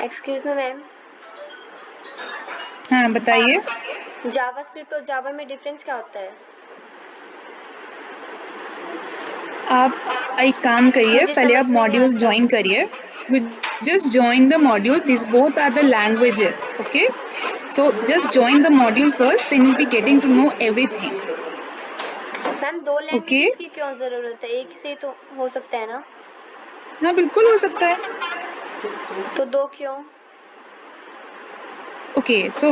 Excuse me ma'am, हाँ बताइए। JavaScript और जावा में डिफरेंस क्या होता है? आप एक काम करिए, मुझे पहले समझ आप में नहीं मॉड्यूल आता। ज्वाइन करिए। Just join the module, this both are the languages, okay. So just join the module first, then you will be getting to know everything. Ma'am दो ओके, लैंग्वेजेस की क्यों जरूरत है? एक से तो हो सकता है ना? हाँ बिल्कुल हो सकता है। तो दो क्यों? Okay, so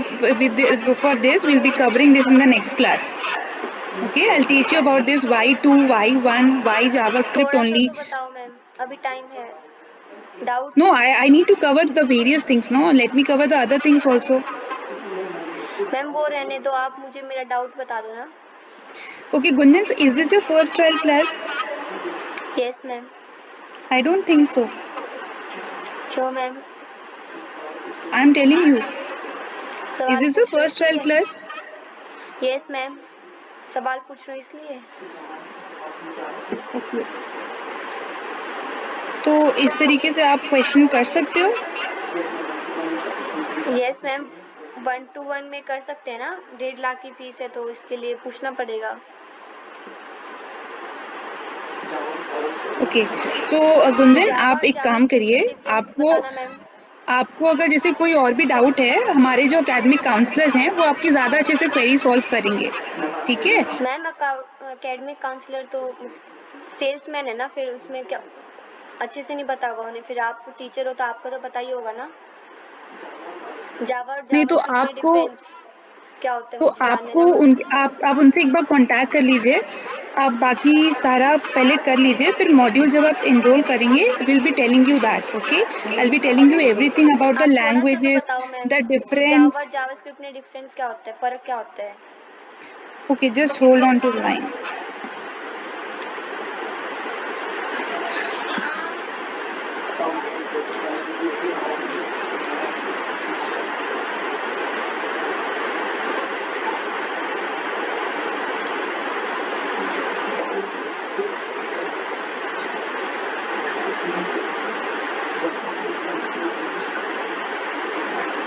for this we'll be covering this in the next class. Okay, I'll teach you about this Y2, Y1, why JavaScript थोड़ा सा only. तो बताओ मैम, अभी टाइम है। Doubt No, I need to cover the various things. No, let me cover the other things also. Ma'am वो रहने दो, आप मुझे मेरा डाउट बता दो ना। Okay, Gunjan, so is this your first trial class? Yes ma'am. I don't think so. क्यों ma'am? I'm telling you. Is सवाल this your पूछ रहे हो first trial इसलिए? class? यस मैम, सवाल पूछ रहे हो इसलिए। Okay. तो इस तरीके से आप क्वेश्चन कर सकते हो। यस मैम, 1-to-1 में कर सकते हैं ना? 1.5 लाख की फीस है तो इसके लिए पूछना पड़ेगा। ओके, सो गुंजन जावा आप और एक काम जावास्क्रिप्ट करिए। में डिफरेंस आपको बताना मैम। आपको अगर जैसे कोई और भी डाउट है, हमारे जो एकेडमिक काउंसलर्स हैं वो आपकी ज्यादा अच्छे से क्वेरी सॉल्व करेंगे, ठीक है। मैम अकेडमिक काउंसलर तो सेल्समैन है ना, फिर उसमें क्या अच्छे से नहीं बता होगा उन्हें? फिर आप टीचर हो तो आपको तो पता ही होगा ना जावा और नहीं तो जावास्क्रिप्ट में आपको डिफरेंस क्या होता है, तो मुझे जानना है आपको ना। आप उनसे एक बार कांटेक्ट कर लीजिए। आप बाकी सारा पहले कर लीजिए, फिर मॉड्यूल जब आप एनरोल करेंगे will be telling you that, okay. I will be telling you everything about the आप थोड़ा सा तो लैंग्वेजेस, बताओ मैम, द जावा डिफरेंस। और जावास्क्रिप्ट में डिफरेंस क्या होता है, फर्क क्या होता है? Okay, just hold on to the line.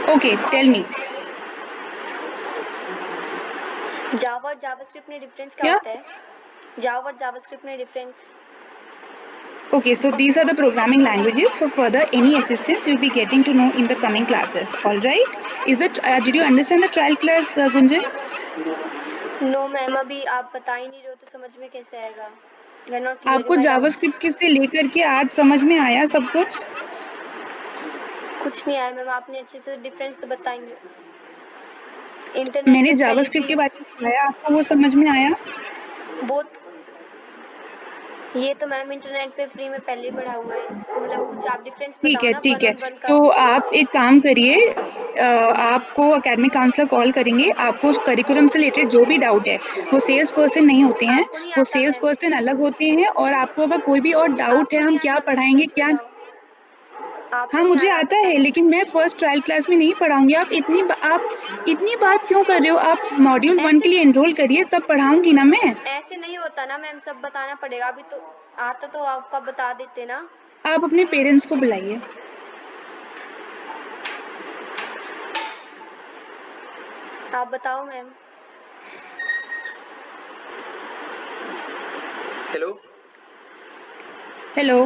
Okay, tell me. Java और जावास्क्रिप्ट में डिफरेंस क्या क्या? होता है? जावा और जावास्क्रिप्ट में difference. Okay, so these are the programming languages. For further any assistance, you'll be getting to know in the coming classes. All right? Did you understand the trial class, Gunjan? No ma'am, अभी आप बता ही नहीं रहे हो तो समझ में कैसे आएगा? यू आर नॉट क्लियरिंग आपको माय डाउट्स। जावास्क्रिप्ट से लेकर के आज समझ में आया सब कुछ? कुछ नहीं आया मैम, आपने अच्छे से डिफरेंस तो बताएंगे। इंटरनेट मैंने पे पहले जावास्क्रिप्ट फ्री के बारे में बताया, आपको वो समझ में आया? बहुत, ये तो मैम इंटरनेट पे फ्री में पहले ही पढ़ा हुआ है, मतलब कुछ आप डिफरेंस ठीक बताओ है, ना ठीक वन है। ऑन वन का। तो आप एक काम करिए, आपको एकेडमिक काउंसलर कॉल करेंगे। आपको करिकुलम से रिलेटेड जो भी डाउट है, वो सेल्स पर्सन नहीं होते हैं, आपको नहीं वो आता सेल्स मैम? पर्सन अलग होते हैं। और आपको अगर कोई भी और डाउट है आपको हम नहीं क्या आता मैम, पढ़ाएंगे सच क्या। बताओ। आपको हाँ नहीं मुझे आता आता है, बताओ। लेकिन मैं फर्स्ट ट्रायल क्लास में नहीं पढ़ाऊंगी। आप इतनी बात क्यों कर रहे हो? आप मॉड्यूल 1 ऐसे के लिए एनरोल करिए, तब पढ़ाऊंगी ना मैं। ऐसे नहीं होता ना मैम, सब बताना पड़ेगा। अभी तो आता तो आपका बता देते ना। आप अपने पेरेंट्स को बुलाइए। आप बताओ ma'am. Hello? Hello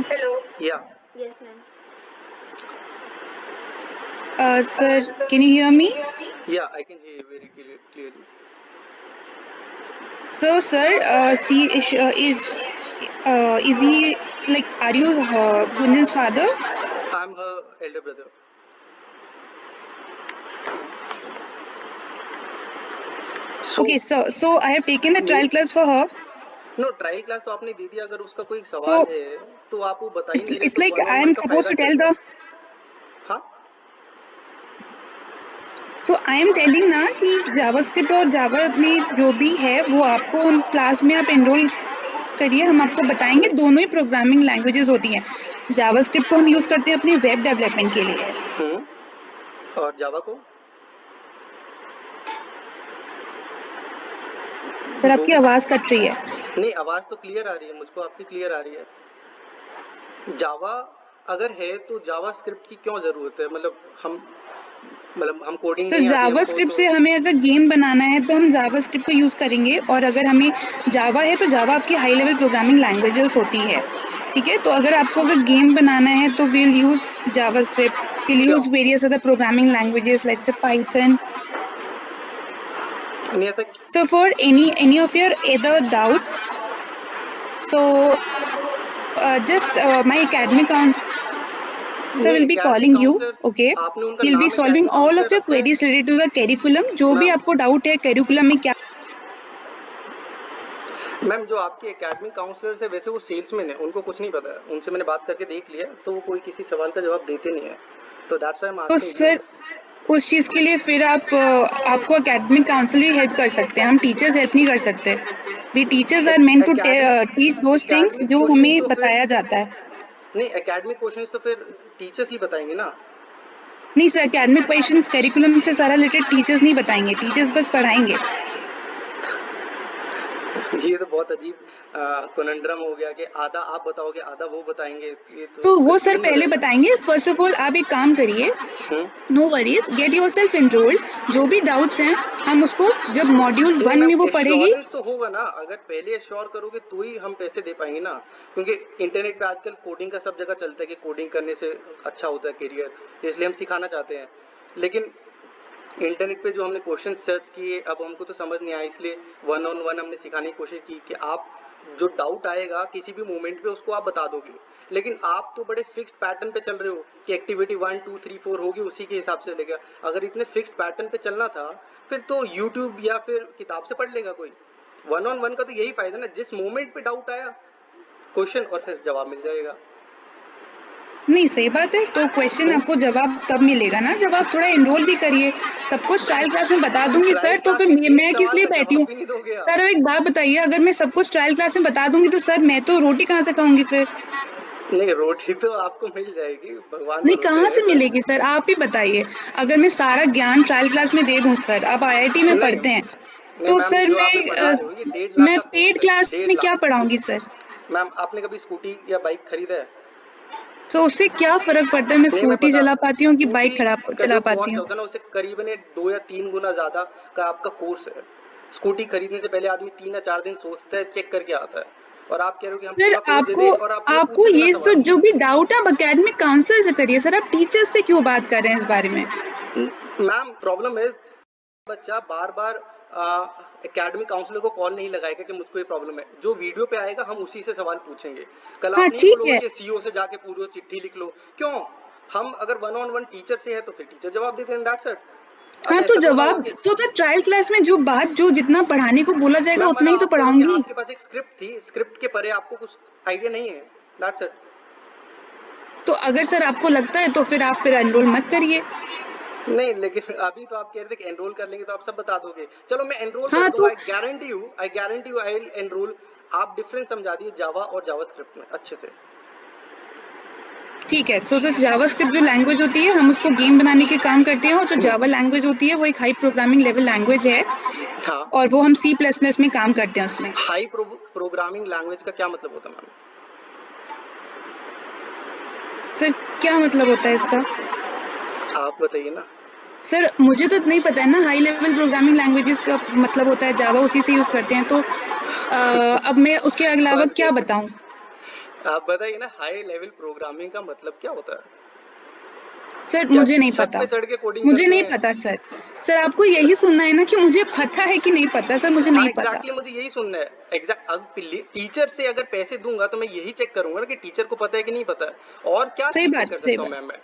Yeah. Yes ma'am. Sir, can you hear me? Yeah, I can hear you very clearly. So sir, is he, like, are you Gunjan's father? I'm her elder brother. Okay, so I have taken the trial class for her. No trial class तो आपने दे दिया। अगर उसका कोई So सवाल है तो आप वो बता ही नहीं रहे, it's तो like one I on one am का supposed फायदा to क्या tell हुआ? the. हाँ, So I am telling ना कि जावास्क्रिप्ट और जावा में जो भी है वो आपको उन क्लास में आप एनरोल करिए, हम आपको बताएंगे। दोनों ही प्रोग्रामिंग लैंग्वेजेस होती हैं। जावास्क्रिप्ट को हम यूज करते हैं अपने वेब डेवलपमेंट के लिए। और जावा को? सर आपकी आवाज कट रही है। नहीं, आवाज तो क्लियर आ रही है मुझको, आपकी क्लियर आ रही है। जावा अगर है तो जावास्क्रिप्ट की क्यों जरूरत है? हम कोडिंग सर नहीं आती हमको जावास्क्रिप्ट तो। से हमें अगर गेम बनाना है तो हम जावास्क्रिप्ट को यूज करेंगे, और अगर हमें जावा है तो जावा आपकी हाई लेवल प्रोग्रामिंग लैंग्वेजेस होती है, ठीक है। तो अगर आपको अगर गेम बनाना है तो विल यूज जावास्क्रिप्ट, विल क्यों use various other programming languages like से पाइथन. नहीं ऐसा? So for any of your other doubts, so just my academic counselor नहीं, will be academic calling you, counselors okay? आपने उनका He'll be नाम solving academic all counselor of your रखा है? queries related to the curriculum. जो भी ma'am आपको doubt है करिकुलम में क्या. मैम जो आपके एकेडमिक काउंसलर्स है वैसे वो सेल्समैन है, उनको कुछ नहीं पता है। उनसे मैंने बात करके देख लिया तो वो कोई किसी सवाल का जवाब देते नहीं है, तो दैट्स व्हाई आई एम तो आस्किंग यू। सर उस चीज के लिए फिर आपको एकेडमिक काउंसलर ही हेल्प कर सकते हैं, हम टीचर्स हेल्प नहीं कर सकते. We teachers are meant to teach those things academic जो क्वेश्चंस हमें तो फिर बताया जाता है. नहीं, एकेडमिक क्वेश्चंस तो फिर टीचर्स ही बताएंगे ना। नहीं सर, एकेडमिक क्वेश्चंस करिकुलम से सारा रिलेटेड टीचर्स नहीं बताएंगे, टीचर्स बस पढ़ाएंगे. ये तो बहुत अजीब कनंड्रम हो गया कि आधा आप बताओगे आधा वो बताएंगे, ये तो तो वो सर कंफ्यूजन हो पहले जाएगा। बताएंगे. फर्स्ट ऑफ ऑल आप एक काम करिए, hmm. No worries, get yourself enrolled. जो भी डाउट्स हैं हम उसको जब मॉड्यूल नहीं 1 मैम, में वो पढ़ेगी. एश्योरेंस तो होगा ना, अगर पहले एश्योर करोगे तो ही हम पैसे दे पाएंगे ना, क्योंकि इंटरनेट पे आजकल कोडिंग का सब जगह चलता है कि कोडिंग करने से अच्छा होता है करियर, इसलिए हम सिखाना चाहते हैं। लेकिन इंटरनेट पे जो हमने क्वेश्चन सर्च किए अब हमको तो समझ नहीं आया, इसलिए 1-on-1 हमने सिखाने की कोशिश की कि आप जो डाउट आएगा किसी भी मोमेंट पे उसको आप बता दोगे। लेकिन आप तो बड़े फिक्स्ड पैटर्न पे चल रहे हो कि एक्टिविटी 1 2 3 4 होगी, उसी के हिसाब से लेगा। अगर इतने फिक्स्ड पैटर्न पे चलना था फिर तो यूट्यूब या फिर किताब से पढ़ लेगा कोई। 1-on-1 का तो यही फायदा ना, जिस मोमेंट पे डाउट आया क्वेश्चन और फिर जवाब मिल जाएगा। नहीं सही बात है, तो क्वेश्चन आपको जवाब तब मिलेगा ना जब आप थोड़ा एनरोल भी करिए. सब कुछ ट्रायल क्लास में बता दूंगी ट्रायल सर, तो क्लास फिर में एक मैं किस सवाल लिए का बैठी जवाब हूँ. भी नहीं दोगे आप। सर एक बात बताइए, अगर मैं सब कुछ ट्रायल क्लास में बता दूंगी तो सर मैं तो रोटी कहाँ से खाऊंगी फिर. नहीं, रोटी तो आपको मिल जाएगी, भगवान नहीं भरोसे कहाँ से है। मिलेगी सर, आप ही बताइए. अगर मैं सारा ज्ञान ट्रायल क्लास में दे दूं सर, आप आईआईटी में नहीं पढ़ते हैं, नहीं तो मैम, सर जो आपने पढ़ा रहे हो ये 1.5 लाख मैं का पेड कोर्स है, क्लास में 1.5 क्या लाख। पढ़ाऊंगी सर. मैम आपने कभी स्कूटी या बाइक खरीदा है? तो उससे क्या फर्क पड़ता है मैं नहीं, मैं स्कूटी चला पाती हूँ कि बाइक स्कूटी का चला जो पाती कॉस्ट हूँ. होता है ना उससे करीबन 2 या 3 गुना ज्यादा का आपका कोर्स है। स्कूटी खरीदने से पहले आदमी 3 या 4 दिन सोचता है, चेक करके आता है, और आप कह रहे हो कि हम सर पूरा कोर्स दे आपको दे और आपने आपको पूछे बिना ये सवाल। सब जो भी डाउट है आप एकेडमिक काउंसलर से करिए सर, आप टीचर्स से क्यों बात कर रहे हैं इस बारे में. मैम प्रॉब्लम है बच्चा बार बार एकेडमिक काउंसलर को कॉल नहीं लगाएगा कि मुझको ये प्रॉब्लम है, जो वीडियो पे आएगा हम उसी से सवाल पूछेंगे। कल हाँ आप नहीं ठीक बोलोगे है. कि सीईओ से जाके पूरी चिट्ठी लिख लो, क्यों? हम अगर 1-on-1 टीचर से है तो फिर टीचर जवाब देते हैं, दैट्स इट। अब हाँ तो ऐसा तो ना हो जवाब कि तो ट्रायल क्लास में जो बात जो जितना पढ़ाने को बोला जाएगा मैम उतना मतलब ही तो आप कह रहे हो कि पढ़ाऊंगी. आपके पास एक स्क्रिप्ट थी, स्क्रिप्ट के परे आपको कुछ आइडिया नहीं है, दैट्स इट। तो अगर सर आपको लगता है तो फिर आप फिर एनरोल मत करिए. नहीं, लेकिन अभी तो आप कह रहे थे कि एनरोल कर लेंगे तो आप सब बता दोगे। चलो मैं एनरोल कर हाँ दूंगा, तो I guarantee you I will enrol. आप डिफरेंस समझा दिए जावा और जावास्क्रिप्ट में अच्छे से। ठीक है. सो तो जावास्क्रिप्ट जो लैंग्वेज होती है हम उसको गेम बनाने के काम करते हैं, और जो जावा लैंग्वेज होती है वो एक हाई प्रोग्रामिंग लेवल लैंग्वेज है, हाँ, और वो हम C++ में काम करते हैं उसमें. हाई प्रोग्रामिंग लैंग्वेज का क्या मतलब होता है मैम? सर क्या मतलब होता है इसका. आप बताइए ना। सर मुझे तो नहीं पता है ना, हाई लेवल प्रोग्रामिंग लैंग्वेजेस का मतलब होता है जावा, उसी से यूज करते हैं. तो अब मैं उसके अलावा बस क्या कैसे? बताऊं. आप बताइए ना, हाई लेवल प्रोग्रामिंग का मतलब क्या होता है? सर क्या मुझे नहीं छत पता, पे चढ़ के कोडिंग मुझे करते नहीं हैं? पता सर. सर आपको यही सुनना है ना कि मुझे पता है कि नहीं पता. सर मुझे हाँ नहीं पता. एग्जैक्टली, मुझे यही सुनना है। अब टीचर से अगर पैसे दूंगा तो मैं यही चेक करूंगा ना कि टीचर को पता है कि नहीं पता है, और क्या सही चीज चेक बात, कर सही सकता हूँ बात. मैम मैं?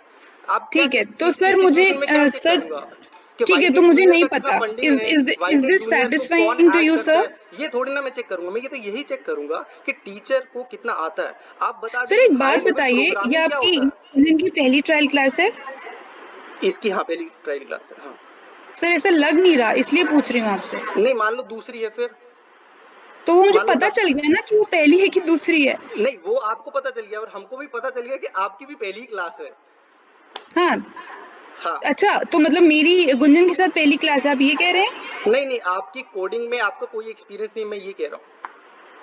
आप क्या ठीक है तो इस सर मुझे सिचुएशन में क्या चेक सर करूंगा कि ठीक है वाई तो टेक मुझे जूनियर नहीं का कितना पता. फंडिंग इज है, is why is take this junior को कौन सेटिस्फाइंग टू ऐड यू करता सर. है, ये थोड़ी ना मैं चेक करूंगा। मैं ये तो यही चेक करूंगा कि टीचर को कितना आता है। आप बता सर दीजिए एक हाई बात लेवल बताइए, ये प्रोग्रामिंग क्या आपकी होता है। इनकी पहली ट्रायल क्लास है. इसकी हाँ पहली ट्रायल क्लास है। हाँ, सर ऐसा लग नहीं रहा, इसलिए पूछ रही हूँ आपसे. नहीं मान लो दूसरी है फिर, तो वो मुझे मान लो पता चल गया ना कि वो पहली है कि दूसरी है. नहीं वो आपको पता चल गया और हमको भी पता चल गया कि आपकी भी पहली क्लास है। हाँ. हाँ, अच्छा तो मतलब मेरी गुंजन के साथ पहली क्लास है, आप ये कह रहे हैं. नहीं नहीं, आपकी कोडिंग में आपका कोई एक्सपीरियंस नहीं, मैं ये कह रहा हूँ।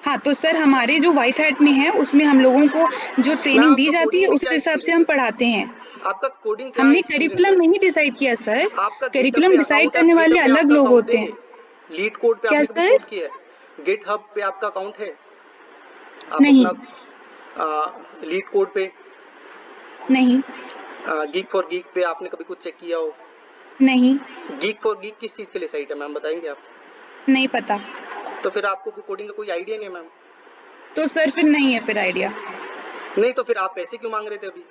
हाँ, तो सर हमारे जो व्हाइट हैट में है उसमें हम लोगों को जो ट्रेनिंग दी आपका जाती है कोडिंग में उस क्या हिसाब से एक्सपीरियंस हम है? पढ़ाते हैं। आपका कोडिंग क्या हमने एक्सपीरियंस है? करिकुलम नहीं डिसाइड किया सर, आपका गिटहब करिकुलम पे डिसाइड अकाउंट है? करने वाले गिटहब पे अलग आपका लोग अकाउंट होते है? हैं। लीड कोड पे क्या आपने कभी सर? कोड किया है? गिटहब पे आपका अकाउंट है? आप नहीं, अपना लीड कोड पे, नहीं, गीक फॉर गीक पे आपने कभी कुछ चेक किया हो? नहीं, गीक फॉर गीक किस चीज़ के लिए साइट है मैम, बताएंगे आप? नहीं पता। तो फिर आपको कोडिंग का कोई आइडिया नहीं है मैम? तो सर फिर नहीं है फिर आइडिया। नहीं तो फिर आप पैसे क्यों मांग रहे थे अभी?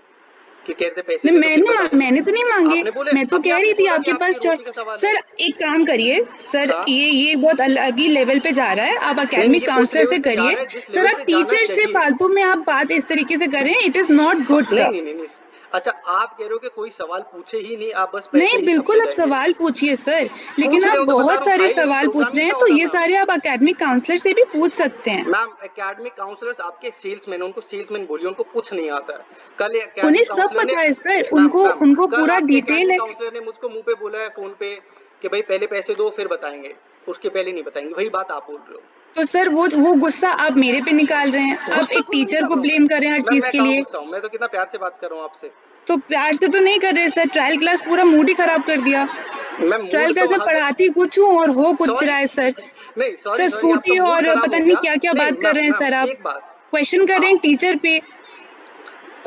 कि कह रहे थे पैसे दे दो फिर नहीं, बताएंगे। मैंने तो नहीं मांगे, आपने बोले, मैं तो अभी कह आपने रही थी बोला कि आपके आपकी पास रोटी का सवाल है। सर एक काम करिए सर, हाँ? ये बहुत अलग ही लेवल पे जा रहा है, आप नहीं एकेडमिक ये उस काउंसलर लेवल से पे जा करिए। रहा है जिस सर लेवल आप पे जाना टीचर से चाहिए। फालतू में आप बात इस तरीके से कर रहे हैं, इट इज नॉट गुड नहीं सर। नहीं नहीं नहीं, अच्छा आप कह रहे हो कि कोई सवाल पूछे ही नहीं, आप बस पैसे नहीं, के हिसाब बिल्कुल से आप जाएंगे। सवाल पूछिए सर, लेकिन पूछ रहे आप हो तो बता बहुत रहा हूँ, सारे हाई लेवल सवाल पूछ रहे प्रोग्रामिंग हैं, क्या तो होता है ये मैम? सारे आप एकेडमिक काउंसलर से भी पूछ सकते हैं। मैम एकेडमिक काउंसलर्स आपके सेल्समैन, उनको सेल्समैन बोलिए, उनको कुछ नहीं आता है। कल उन्हें एकेडमिक सब काउंसलर ने, पता है सर, मैम उनको मैम उनको कल पूरा आपके डिटेल एकेडमिक है। काउंसलर ने मुझको मुंह पे बोला है फोन पे कि भाई पहले पैसे दो फिर बताएंगे, उसके पहले नहीं बताएंगे। वही बात आप बोल रहे हो। तो सर वो गुस्सा आप मेरे पे निकाल रहे हैं, आप गुस्सा एक थोड़ी टीचर निकाल को रहा हूँ ब्लेम कर रहे हैं हर मैम, चीज मैं के कहाँ लिए। गुस्सा हूँ, मैं तो कितना प्यार से बात कर रहा हूँ आपसे। तो प्यार से तो नहीं कर रहे सर, ट्रायल क्लास पूरा मूड ही खराब कर दिया। मैं ट्रायल मूड तो क्लास में वहां पे, पढ़ाती कुछ हूँ और हो कुछ सॉरी रहा है सर। नहीं सर सॉरी सॉरी, आपका स्कूटी मूड और खराब पता हो नहीं गया। क्या क्या नहीं बात कर मैम रहे हैं मैम सर, आप एक बात, क्वेश्चन कर रहे हैं टीचर पे।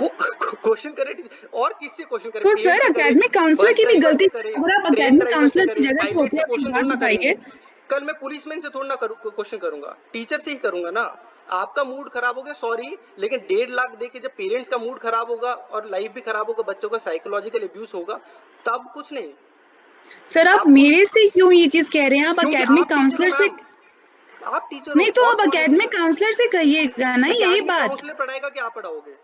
क्वेश्चन करे और किससे क्वेश्चन करे? तो पेरेंट्स सर से करे, एकेडमिक काउंसलर बस की भी ड्राइवर गलती से है, करे, अगर आप ट्रेन एकेडमिक ड्राइवर से काउंसलर की करे, जगह पे पायलट होते से हैं अपनी क्वेश्चन बात थोड़ा ना करेंगे। बताइए। कल मैं पुलिसमैन से थोड़ा ना क्वेश्चन करूंगा, टीचर से ही करूंगा ना। आपका मूड खराब हो गया सॉरी, लेकिन 1.5 लाख दे के जब पेरेंट्स का मूड खराब होगा और लाइफ भी खराब होगा, बच्चों का साइकोलॉजिकल अब्यूज होगा, तब कुछ नहीं। सर आप आपको मेरे से क्यों ये चीज कह रहे हैं, आप क्योंकि एकेडमिक आप टीचर हो काउंसलर से। मैम, आप टीचर हो नहीं तो और आप कौन है एकेडमिक टीचर? काउंसलर से कहिएगा ना यही एकेडमिक बात। काउंसलर पढ़ाएगा कि आप पढ़ाओगे?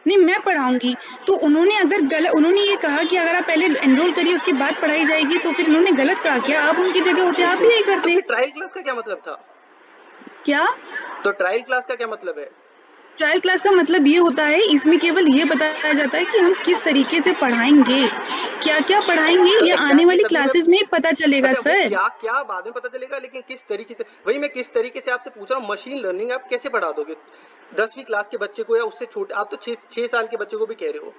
नहीं मैं पढ़ाऊंगी, तो उन्होंने अगर गलत, उन्होंने ये कहा कि अगर आप पहले एनरोल करिए उसके बाद पढ़ाई जाएगी, तो फिर उन्होंने गलत कहा क्या? आप उनकी जगह होते आप भी यही तो करते। फिर ट्रायल क्लास का क्या मतलब था? क्या? तो ट्रायल क्लास का क्या मतलब है? ट्रायल क्लास का मतलब ये होता है, इसमें केवल ये बताया जाता है कि हम किस तरीके से पढ़ाएंगे, क्या क्या पढ़ाएंगे, तो ये आने एग्जैक्टली वाली तभी मैं, क्लासेस में ही पता चलेगा अच्छा वो सर। क्या क्या बाद में पता चलेगा, लेकिन किस तरीके से, वही मैं किस तरीके से आपसे पूछ रहा हूँ। मशीन लर्निंग आप कैसे पढ़ा दोगे 10वीं क्लास के बच्चे को, या उससे छोटे? आप तो 6 साल के बच्चे को भी कह रहे हो।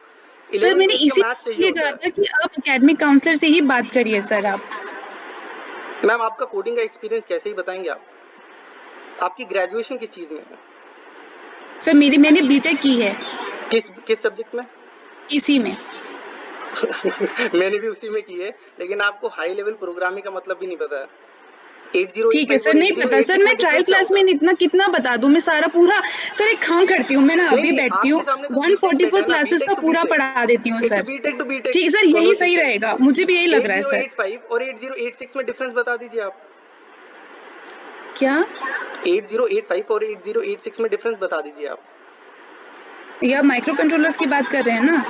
सर 11 मैंने ग्रेड का मैथ चाहिए इसीलिए होता कहा है। था कि आप एकेडमिक काउंसलर से ही बात करिए सर आप। मैम आपका कोडिंग का एक्सपीरियंस कैसे ही बताएंगे आप? आपकी ग्रेजुएशन किस चीज में है? सर मैंने बीटेक की है। किस सब्जेक्ट में? इसी में। मैंने भी उसी में की है, लेकिन आपको हाई लेवल प्रोग्रामिंग का मतलब भी नहीं पता है। ठीक है 8085 सर, और नहीं पता सर, 8086 मैं में ट्रायल डिफरेंस क्या क्लास में होगा? इतना कितना बता दूं, मैं सारा पूरा। सर एक काम करती हूँ, मैं ना नहीं अभी नहीं, बैठती हूँ, आपके सामने तो बीटेक बेटर 144 है ना, क्लासेस बीटेक का टू पूरा बीटेक, पढ़ा देती हूँ it's sir. BTech to BTech ठीक सर, यही सही कन्वर्सेशन। रहेगा, मुझे भी यही लग रहा है सर। 8085 और 8086 में डिफरेंस बता दीजिए आप। क्या? 8085 और 8086 में डिफरेंस बता दीजिए आप। या माइक्रो कंट्रोलर्स की बात कर रहे हैं ना?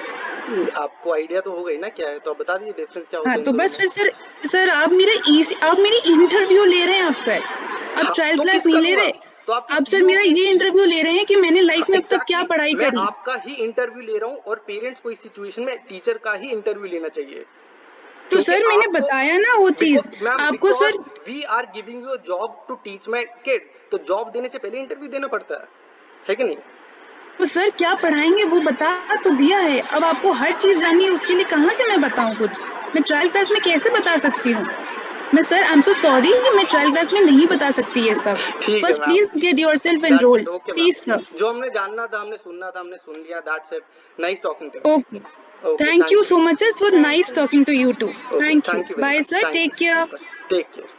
आपको आइडिया तो होगा ही ना क्या है, तो आप बता दीजिए डिफरेंस क्या होता हाँ है इन तो दोनों बस में। फिर सर आप मेरी इंटरव्यू ले रहे हैं आप सर, आप हाँ, ट्रायल तो क्लास नहीं किसका ले लूंगा? रहे। तो आपके आप सर सीईओ मेरा के ये इंटरव्यू ले रहे हैं कि मैंने लाइफ में अब तक क्या पढ़ाई मैं करी। आपका ही इंटरव्यू ले रहा हूँ, और पेरेंट्स को इस सिचुएशन में टीचर का ही इंटरव्यू लेना चाहिए, तो क्योंकि सर मैंने आपको, बताया ना वो चीज आपको because sir. We are giving you job to teach my kid, तो जॉब देने से पहले इंटरव्यू देना पड़ता है कि नहीं? तो सर क्या पढ़ाएंगे वो बता तो दिया है, अब आपको हर चीज जाननी है, उसके लिए कहाँ से मैं बताऊं कुछ? मैं ट्रायल क्लास में कैसे बता सकती हूँ? मैं sir I am so sorry, मैं ट्रायल क्लास में नहीं बता सकती ये सब। ठीक है first ma'am, please get your self that's enrolled it, okay please sir. Ma'am. जो हमने जानना था, हमने सुनना था, हमने सुन लिया, that's it. Nice talking to okay, you. Okay thank thank you you. So much, it's for nice talking to you too. Okay thank you, thank you very bye much, sir, thank take care. You, take care.